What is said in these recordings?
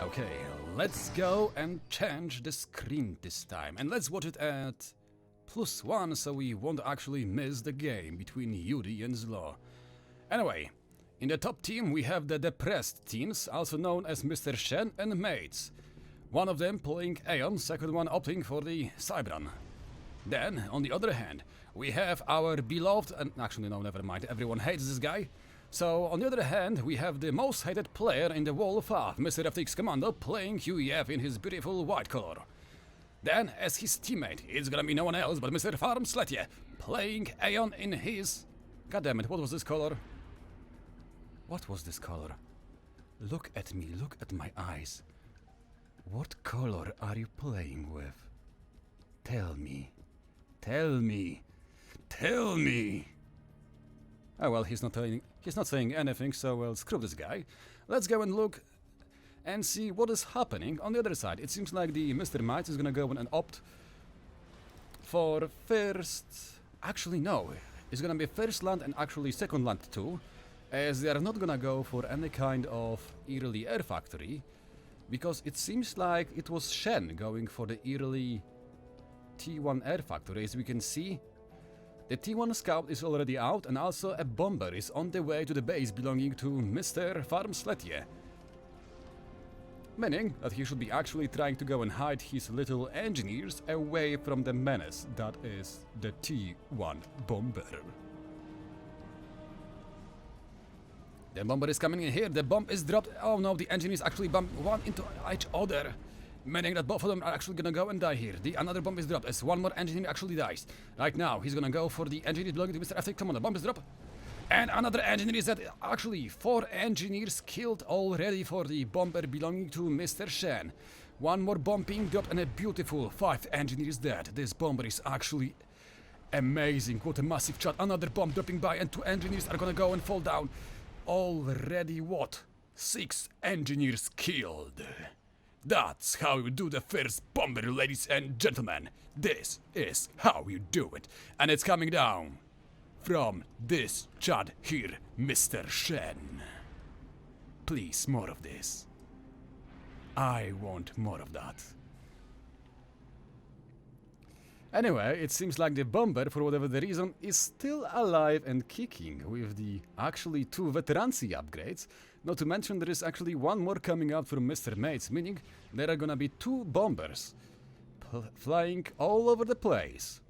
Okay, let's go and change the screen this time. And let's watch it at +1 so we won't actually miss the game between Yuri and Zlo. Anyway, in the top team we have the depressed teens, also known as Mr. Shen and Maitz. One of them playing Aeon, second one opting for the Cybran. Then, on the other hand, we have our beloved, and actually no, never mind, everyone hates this guy. So, on the other hand, we have the most hated player in the whole FAF, Mr. FtXCommando, playing UEF in his beautiful white color. Then, as his teammate, it's gonna be no one else but Mr. FarmSletje, playing Aeon in his... Goddammit, what was this color? What was this color? Look at me, look at my eyes. What color are you playing with? Tell me. Tell me. Tell me! Oh well, he's not saying anything, so well, screw this guy. Let's go and look and see what is happening on the other side. It seems like the Mr. Maitz is gonna go and opt for first... Actually, no. It's gonna be first land and actually second land too, as they are not gonna go for any kind of early air factory, because it seems like it was Shen going for the early T1 air factory. As we can see, the T1 scout is already out, and also a bomber is on the way to the base belonging to Mr. FarmSletje. Meaning that he should be actually trying to go and hide his little engineers away from the menace that is the T1 bomber. The bomber is coming in here, the bomb is dropped. Oh no, the engineers actually bump one into each other, meaning that both of them are actually gonna go and die here. Another bomb is dropped as one more engineer actually dies. Right now, he's gonna go for the engineer belonging to Mr. FtXCommando. Bomb is dropped. And another engineer is dead. Actually, 4 engineers killed already for the bomber belonging to Mr. Shen. One more bomb being dropped and a beautiful 5 engineers dead. This bomber is actually amazing. What a massive shot. Another bomb dropping by and 2 engineers are gonna go and fall down. Already what? 6 engineers killed. That's how you do the first bomber, ladies and gentlemen. This is how you do it. And it's coming down from this Chad here, Mr. Shen. Please, more of this. I want more of that. Anyway, it seems like the bomber, for whatever the reason, is still alive and kicking with the actually 2 veterancy upgrades. Not to mention there is actually one more coming out from Mr. Maitz, meaning there are gonna be 2 bombers flying all over the place.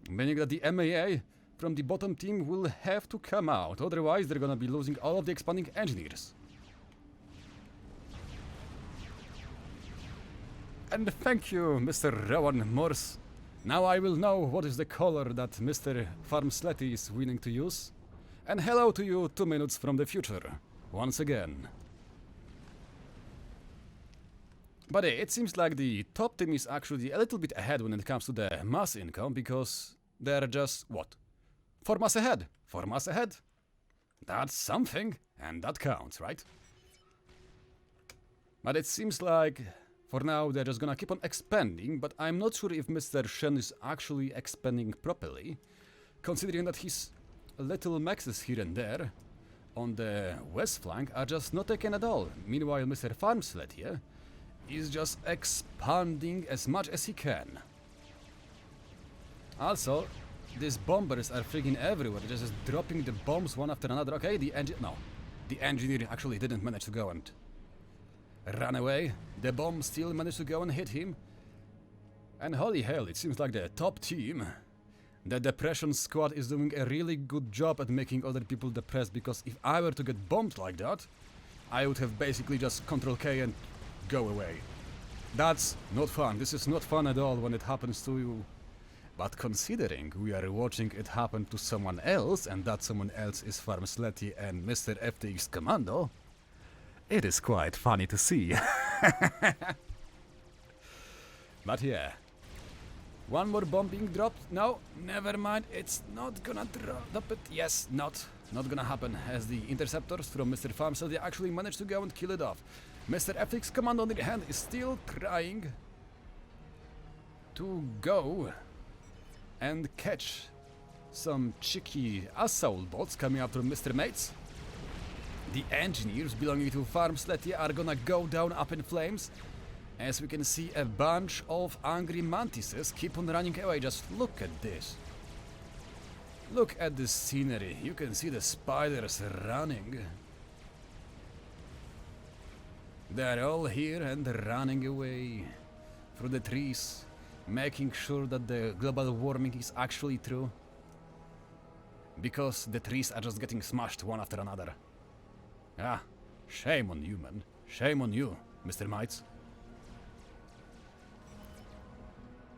Meaning that the MAA from the bottom team will have to come out, otherwise they're gonna be losing all of the expanding engineers. And thank you, Mr. Rowan Morse. Now I will know what is the color that Mr. FarmSletje is willing to use. And hello to you 2 minutes from the future, once again. But it seems like the top team is actually a little bit ahead when it comes to the mass income, because they're just, what? 4 mass ahead. 4 mass ahead. That's something, and that counts, right? But it seems like for now they're just gonna keep on expanding, but I'm not sure if Mr. Shen is actually expanding properly, considering that his little maxes here and there on the west flank are just not taken at all. Meanwhile, Mr. FarmSletje is just expanding as much as he can. Also, these bombers are freaking everywhere, just dropping the bombs one after another. Okay, the engineer actually didn't manage to go and run away. The bomb still managed to go and hit him. And holy hell, it seems like the top team, the depression squad, is doing a really good job at making other people depressed, because if I were to get bombed like that, I would have basically just Ctrl K and go away. That's not fun. This is not fun at all when it happens to you. But considering we are watching it happen to someone else, and that someone else is FarmSletje and Mr. FtXCommando, it is quite funny to see. But yeah. One more bomb being dropped. No, never mind. It's not gonna drop it. Yes, not gonna happen, as the interceptors from Mr. FarmSletje actually managed to go and kill it off. Mr. FtXCommando, on the other hand, is still trying to go and catch some cheeky assault bots coming up from Mr. Maitz. The engineers belonging to Farm Sletty are gonna go down up in flames. As we can see, a bunch of angry mantises keep on running away. Just look at this. Look at this scenery. You can see the spiders running. They're all here and running away through the trees, making sure that the global warming is actually true. Because the trees are just getting smashed one after another. Ah, shame on you, man. Shame on you, Mr. Maitz.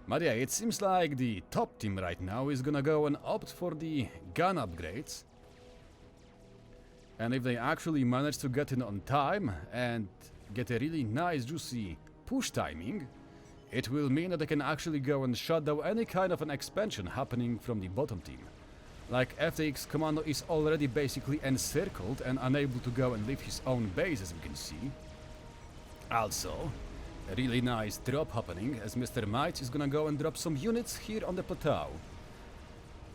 But yeah, it seems like the top team right now is gonna go and opt for the gun upgrades. And if they actually manage to get in on time and get a really nice juicy push timing, it will mean that they can actually go and shut down any kind of an expansion happening from the bottom team. Like FtXCommando is already basically encircled and unable to go and leave his own base, as we can see. Also, a really nice drop happening, as Mr. Maitz is gonna go and drop some units here on the plateau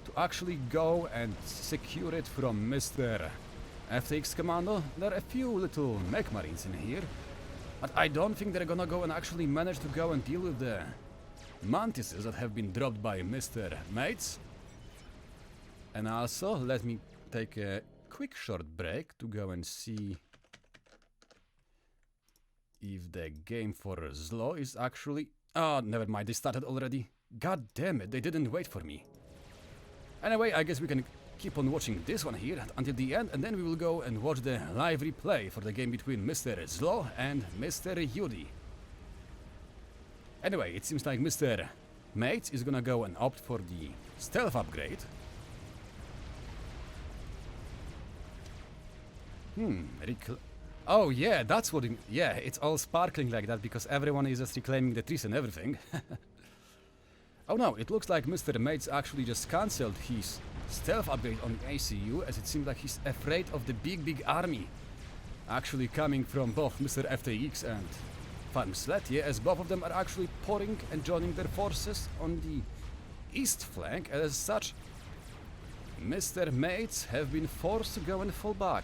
to actually go and secure it from Mr. FtXCommando. There are a few little mech marines in here, but I don't think they're gonna go and actually manage to go and deal with the mantises that have been dropped by Mr. Maitz. And also, let me take a quick short break to go and see if the game for Zlo is actually... Oh, never mind, they started already. God damn it, they didn't wait for me. Anyway, I guess we can keep on watching this one here until the end, and then we will go and watch the live replay for the game between Mr. Zlo and Mr. Yudi. Anyway, it seems like Mr. Maitz is gonna go and opt for the stealth upgrade. Oh yeah, that's what yeah, it's all sparkling like that because everyone is just reclaiming the trees and everything. Oh no, it looks like Mr. Maitz actually just cancelled his stealth upgrade on the ACU, as it seems like he's afraid of the big army actually coming from both Mr. FTX and Farm Sletty, as both of them are actually pouring and joining their forces on the east flank, and as such Mr. Maitz have been forced to go and fall back.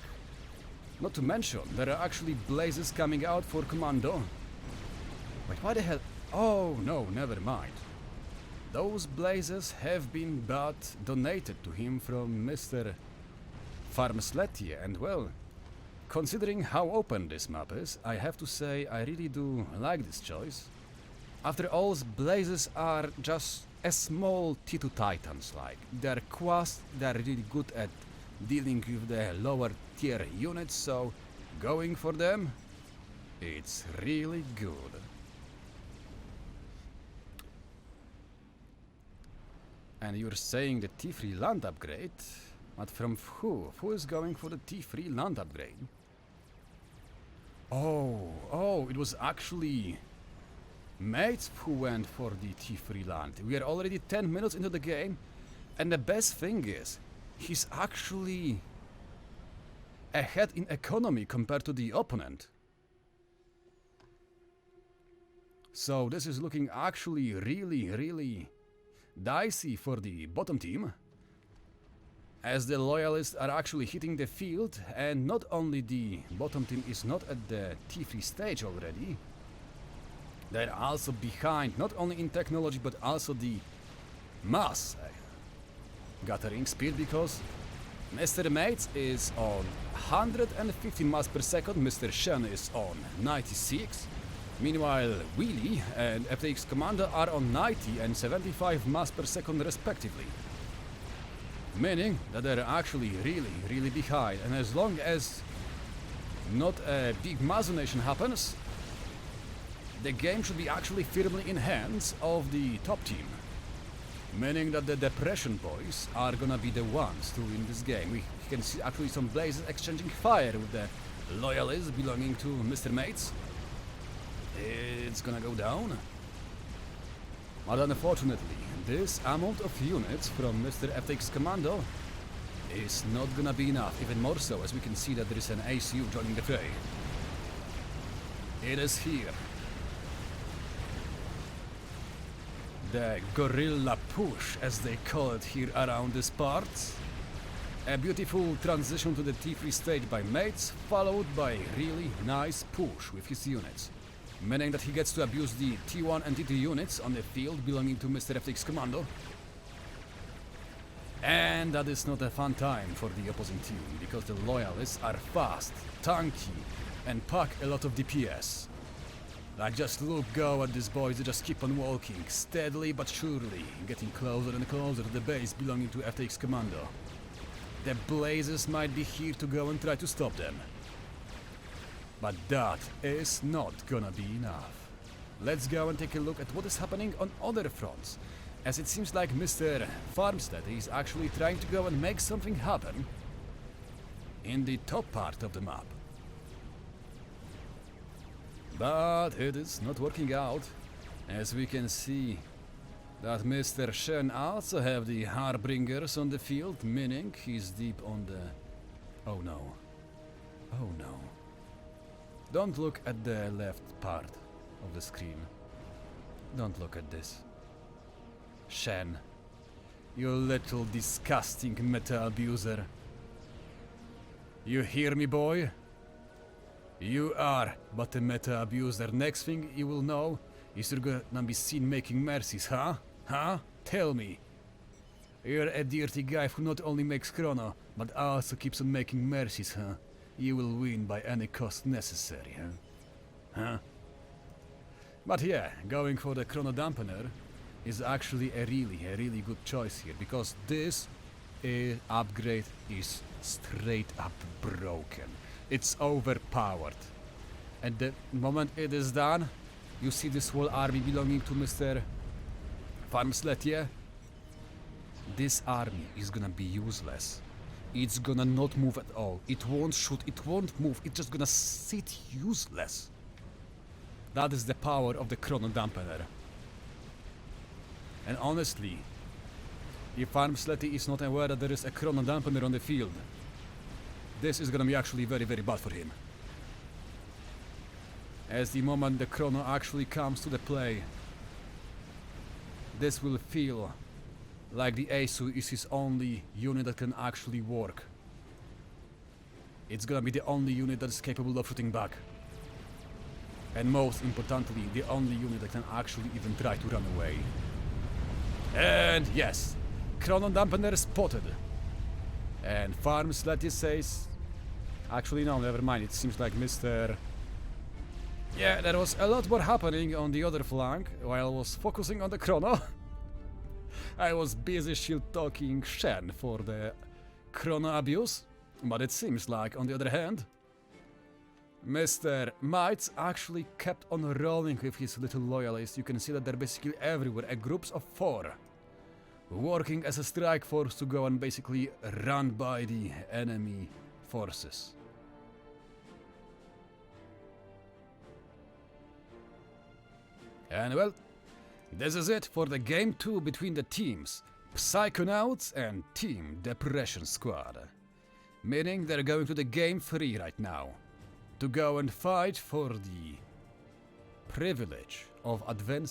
Not to mention, there are actually blazes coming out for Commando. Wait, why the hell? Oh no, never mind. Those blazes have been but donated to him from Mr. Farm Sletty, and well, considering how open this map is, I have to say I really do like this choice. After all, blazes are just a small T2 Titans like. They're quast, they're really good at dealing with the lower tier units, so going for them, it's really good. And you're saying the T3 land upgrade, but from who? Who is going for the T3 land upgrade? Oh, it was actually Maitz who went for the T3 land. We are already 10 minutes into the game, and the best thing is, he's actually ahead in economy compared to the opponent. So this is looking actually really dicey for the bottom team, as the loyalists are actually hitting the field, and not only the bottom team is not at the T3 stage already, they're also behind not only in technology but also the mass gathering speed, because Mr. Maitz is on 150 mass per second, Mr. Shen is on 96, meanwhile TheWheelie and FtXCommando are on 90 and 75 mass per second respectively. Meaning that they're actually really behind, and as long as not a big mass donation happens, the game should be actually firmly in hands of the top team. Meaning that the Depression boys are gonna be the ones to win this game. We can see actually some blazes exchanging fire with the loyalists belonging to Mr. Maitz. It's gonna go down. But unfortunately, this amount of units from Mr. FtXCommando is not gonna be enough, even more so as we can see that there is an ACU joining the fray. It is here. The guerrilla push, as they call it here around these parts, A beautiful transition to the T3 stage by Maitz, followed by a really nice push with his units, meaning that he gets to abuse the T1 and T2 units on the field belonging to Mr. FtXCommando. And that is not a fun time for the opposing team, because the loyalists are fast, tanky, and pack a lot of DPS. Like, just look, go at these boys, they just keep on walking, steadily but surely, getting closer and closer to the base belonging to FtXCommando. The Blazes might be here to go and try to stop them. But that is not gonna be enough. Let's go and take a look at what is happening on other fronts, as it seems like Mr. Farmstead is actually trying to go and make something happen in the top part of the map. But it is not working out, as we can see that Mr. Shen also have the Harbingers on the field, meaning he's deep on the... Oh no. Oh no. Don't look at the left part of the screen. Don't look at this. Shen, you little disgusting meta abuser. You hear me, boy? You are but a meta abuser. Next thing you will know is you're gonna be seen making mercies, huh? Huh? Tell me. You're a dirty guy who not only makes chrono, but also keeps on making mercies, huh? You will win by any cost necessary, huh? Huh? But yeah, going for the chrono dampener is actually a really good choice here, because this upgrade is straight up broken. It's overpowered. At the moment it is done, you see this whole army belonging to Mr. Farmstead. This army is gonna be useless. It's gonna not move at all. It won't shoot, it won't move, it's just gonna sit useless. That is the power of the chrono dampener. And honestly, if Farmstead is not aware that there is a chrono dampener on the field, this is gonna be actually very bad for him. As the moment the chrono actually comes to the play, this will feel like the Asu is his only unit that can actually work. It's gonna be the only unit that is capable of shooting back. And most importantly, the only unit that can actually even try to run away. And yes, chrono dampener spotted. And Farmstead says... Actually no, never mind, it seems like Mr... Yeah, there was a lot more happening on the other flank while I was focusing on the chrono. I was busy shield talking Shen for the chrono abuse, but it seems like, on the other hand, Mr. Maitz actually kept on rolling with his little loyalists. You can see that they're basically everywhere, groups of 4, working as a strike force to go and basically run by the enemy forces. And well, this is it for the Game 2 between the teams Psychonauts and Team Depression Squad. Meaning they're going to the Game 3 right now, to go and fight for the privilege of advancing